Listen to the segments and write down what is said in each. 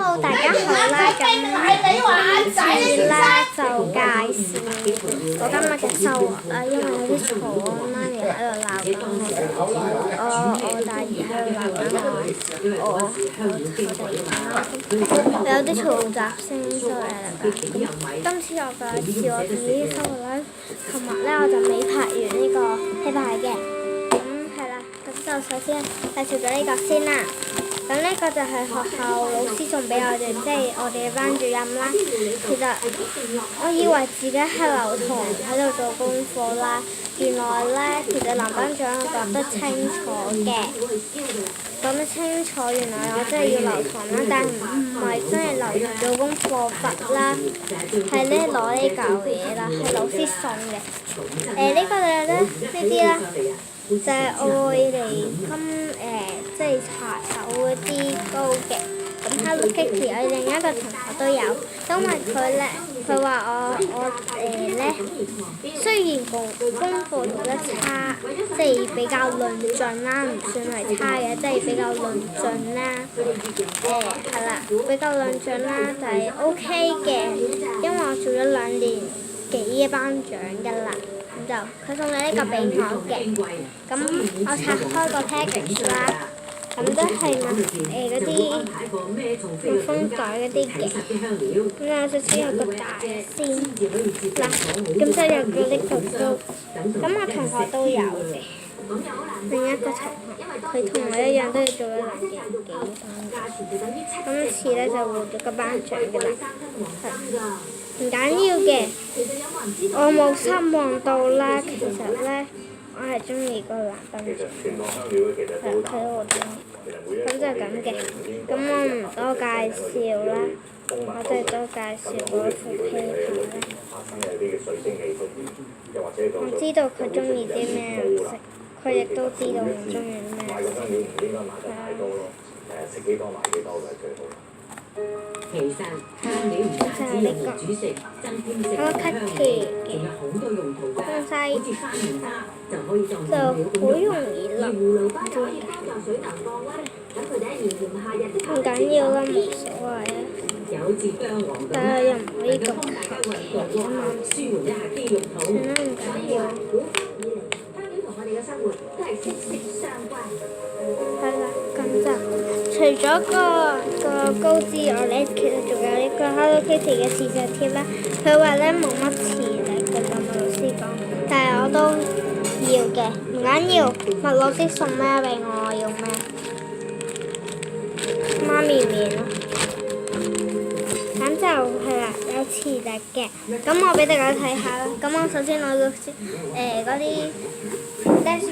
Hello，大家好啦！咁今次咧就介紹我今日嘅收穫啦，因為有啲嘈，我媽咪喺度鬧緊我大姨喺度鬧緊我有啲嘈雜聲，所以今次我介紹我自己收穫啦。琴日咧我就未拍完呢個戲牌嘅，咁係啦，咁就首先介紹咗呢個先啦。咁呢個就係學校老師送俾我哋，即係我哋嘅班主任啦。其實我以為自己係留堂喺度做功課啦，原來咧其實男班長講得清楚嘅，講得清楚，原來我真係要留堂啦，但唔係真係留堂做功課罰啦，係咧攞呢嚿嘢啦，係老師送嘅。呢個呢啲啦。就係愛嚟即係搽手嗰啲膏嘅。咁 Hello Kitty 我另一個同學都有，因為佢話我雖然功課做得差，即係比較論盡啦，唔算係差嘅，即係比較論盡啦。係啦，比較論盡啦，就係 OK 嘅，因為我做咗2年幾嘅班長㗎啦。就佢送咗呢個俾我嘅，咁我拆開個 package 啦，咁都係嗰啲密封袋嗰啲嘅，咁首先有個大先，嗱，咁就有個呢個膏，咁我同學都有嘅，另一個同學佢同我一樣都要做咗2年幾班，今次咧就換咗個班長㗎啦，唔緊要嘅，我冇失望到啦。其實咧，我係中意個男班長，係佢我中意。咁就咁嘅，咁我唔多介紹啦，我就多介紹嗰副披下啦。我知道佢中意啲咩顏色，佢亦都知道我中意咩顏色。其實你唔單止用嚟煮食，增添食物香氣，仲有好多用途㗎。好似番茄沙就可以當料咁用，而葫蘆巴就可以幫助水能降溫，等佢哋喺炎炎夏日都唔緊要啦，冇所謂啊。有似薑黃咁，但係又唔可以咁求其啊嘛，舒緩一下肌肉肚。算啦，唔緊要。香料同我哋嘅生活都係息息相關。係啦，咁就除咗個膏之外咧，其實仲有呢個 Hello Kitty 嘅磁石貼啦。佢話咧冇乜磁力嘅，咁麥老師講，但係我都要嘅，唔緊要。麥老師送咩俾我，我要咩？媽咪麵咯。咁就係啦，有磁力嘅。咁我俾大家睇下啦。咁我首先攞咗嗰啲電視機。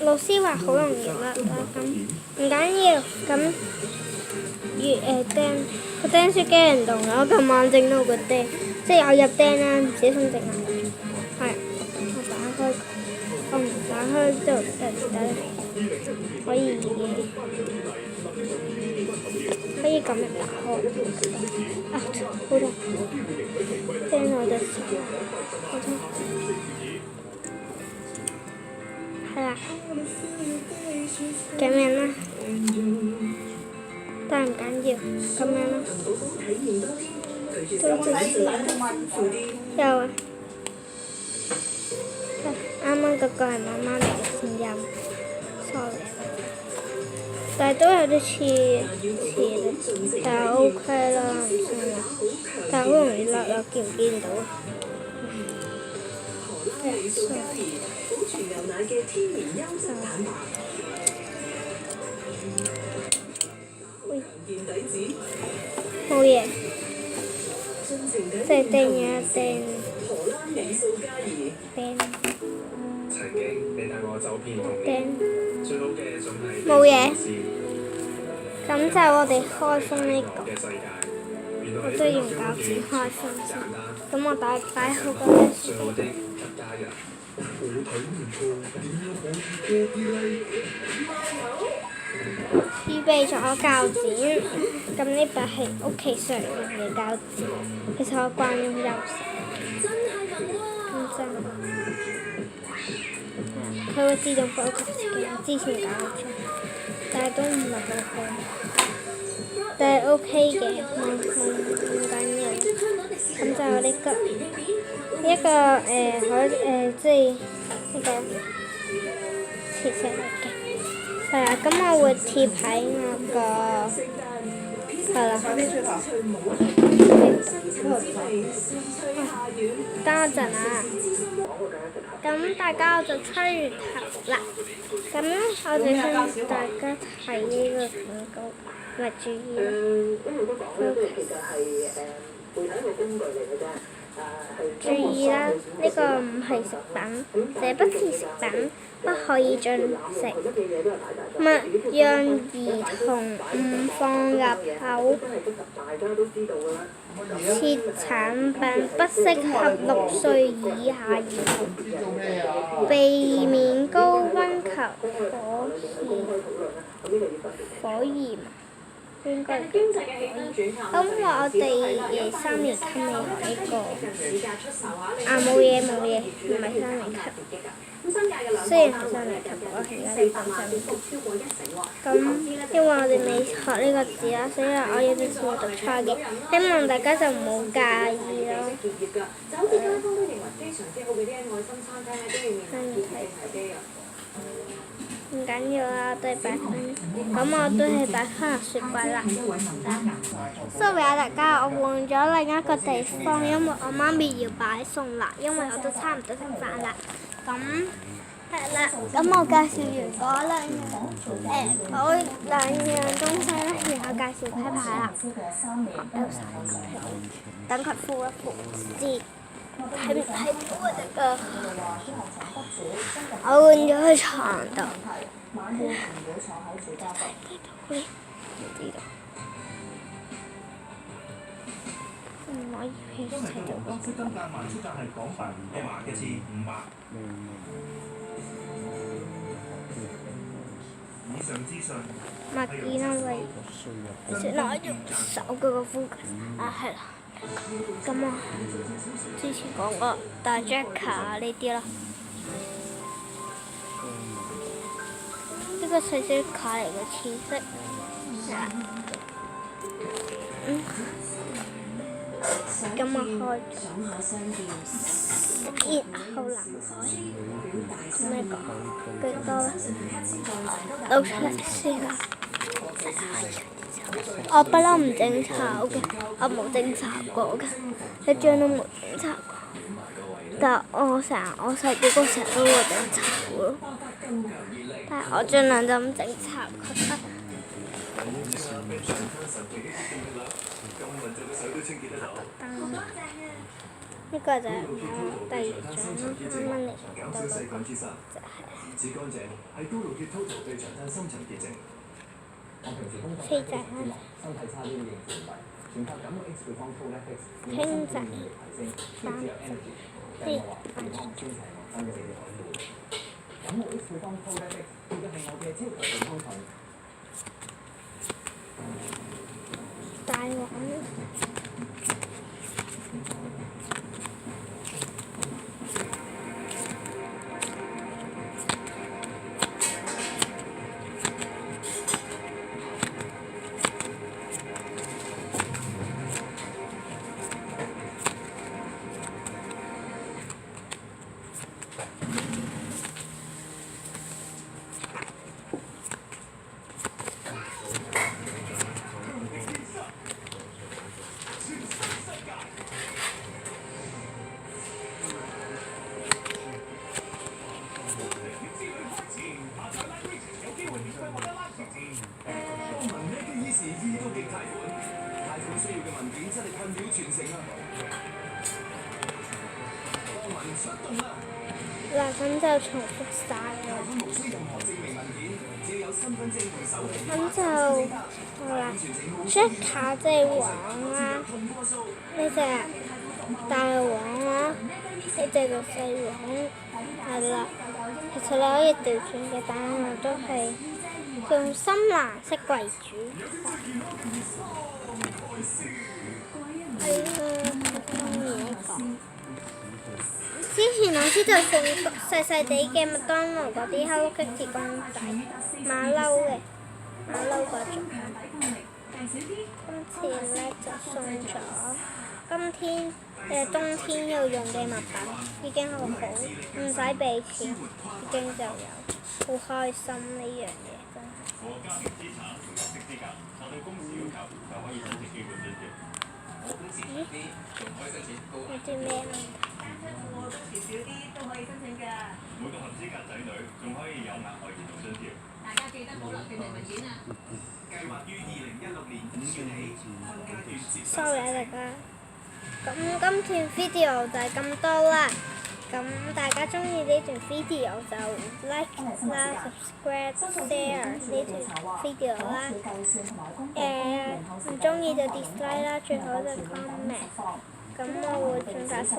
老師話好容易甩啦，咁唔緊要，咁個釘書機唔同我琴晚整到個釘，即係我入釘啦，唔小心整爛咗。係，我打開，我唔打開就得，可以咁樣打開。啊，好痛！釘我隻手，好痛。係啦，咁樣啦，但唔緊要，咁樣啦，都支持。有啊，啱啱嗰個係媽媽嚟嘅聲音 ，sorry，但係都有啲似力，但係 OK 啦，唔算啦，但係好容易甩咯，見唔見到？全牛奶嘅天然優質蛋白，見底子，冇嘢，即係掟嘢掟。荷蘭美素嘉怡，掟。曾經你帶我走遍童掟。年，最好嘅仲係冇嘢。咁就我哋開封呢個，我都用鉸剪開封先。咁我擺好個咩書機？預備咗鉸剪，咁呢把係屋企常用嘅鉸剪，其實我慣用右手。咁就佢會自動 focus 嘅，之前搞咗，但係都唔係好好，但係 OK 嘅，唔緊要。咁就呢個一個即係呢個磁石嚟嘅，係啦。咁我會貼喺我個係啦。等我陣啊！咁大家我就吹完頭啦。咁我哋向大家睇呢個廣告，咪注意啦。注意啦！呢個唔係食品，這不是食品，不可以進食。勿讓兒童誤放入口。此產品不適合6歲以下兒童，避免高溫及火焰。應該可以。咁我哋3年級未學呢個。冇嘢，唔係3年級。雖然係3年級，我而家都講3年級。咁因為我哋未學呢個字啦，所以我有啲字會讀錯嘅，希望大家就唔好介意咯。唔緊要啦，都係8分，咁我都係擺翻落雪櫃啦。sorry 啊，大家，我換咗另一個地方，因為我媽咪要擺餸啦，因為我都差唔多食飯啦。咁係啦，咁我介紹完嗰兩樣東西啦，然後介紹啤牌啦。等佢敷一敷先。睇唔睇到啊？呢個我換咗去床度。唔可以睇到。今日增價賣出價係港幣100嘅次500。以上資訊。麥記啦喂，先攞用手嗰個敷緊。係啦。咁啊，之前講過大 Jacker 呢啲啦，呢個細細卡嚟嘅淺色，咁啊開咗，然後藍海，咩講？幾多啦？攞出嚟先啦。我不嬲唔整炒嘅，我冇整炒過嘅，一張都冇整炒過。但我細個嗰時都會整炒咯，但係我盡量就唔整炒佢。呢個就係我第2張5蚊嚟嘅，就係飛仔啦，傾仔大王。嗱，咁就重複晒啦。咁就好啦 ，Jacker 即係黃啦，呢隻大黃啦，呢隻就細黃，係啦。其實你可以調轉嘅，但係我都係用深藍色為主。係啊，我中意呢個。之之前老師就送細細地嘅麥當勞嗰啲 Hello Kitty 公仔，馬騮嘅，馬騮嗰種。今次咧就送咗今天冬天要用嘅物品，已經好好，唔使俾錢，已經就有，好開心呢樣嘢真係。我家庭資產同入息資格達到公司要求就可以申請基本津貼。有啲咩問題？每個合資格仔女仲可以有額外兒童津貼。大家記得保留證明文件啊！計劃於2016年5月起分階段接受。 sorry 啊大家，咁今段 video 就係咁多啦。咁大家中意呢段 video 就 like 啦、subscribe、share 呢段 video 啦。唔中意就 dislike 啦，最好就 comment。咁我會盡快覆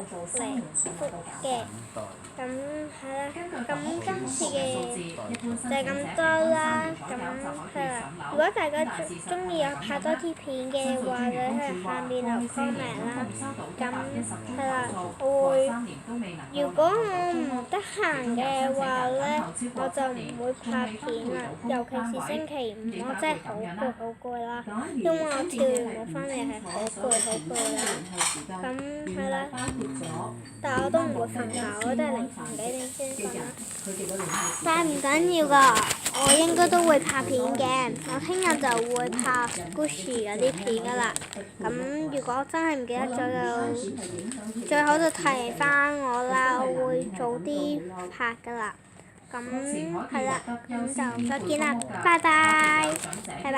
嘅。咁係啦，咁今次嘅就係咁多啦。咁係啦，如果大家中意我拍多啲片嘅話，你喺下面留 comment 啦。咁係啦，我會如果我唔得閒嘅話咧，我就唔會拍片啦。尤其是星期五，我真係好攰啦，因為我跳完舞翻嚟係好攰啦。咁係啦，但係我都唔會瞓覺，我都係凌晨幾點先瞓啦。但係唔緊要㗎，我應該都會拍片嘅。我聽日就會拍 Gucci 嗰啲片㗎啦。咁如果真係唔記得咗就最好就提翻我啦，我會早啲拍㗎啦。咁係啦，咁就再見啦，拜拜，拜拜。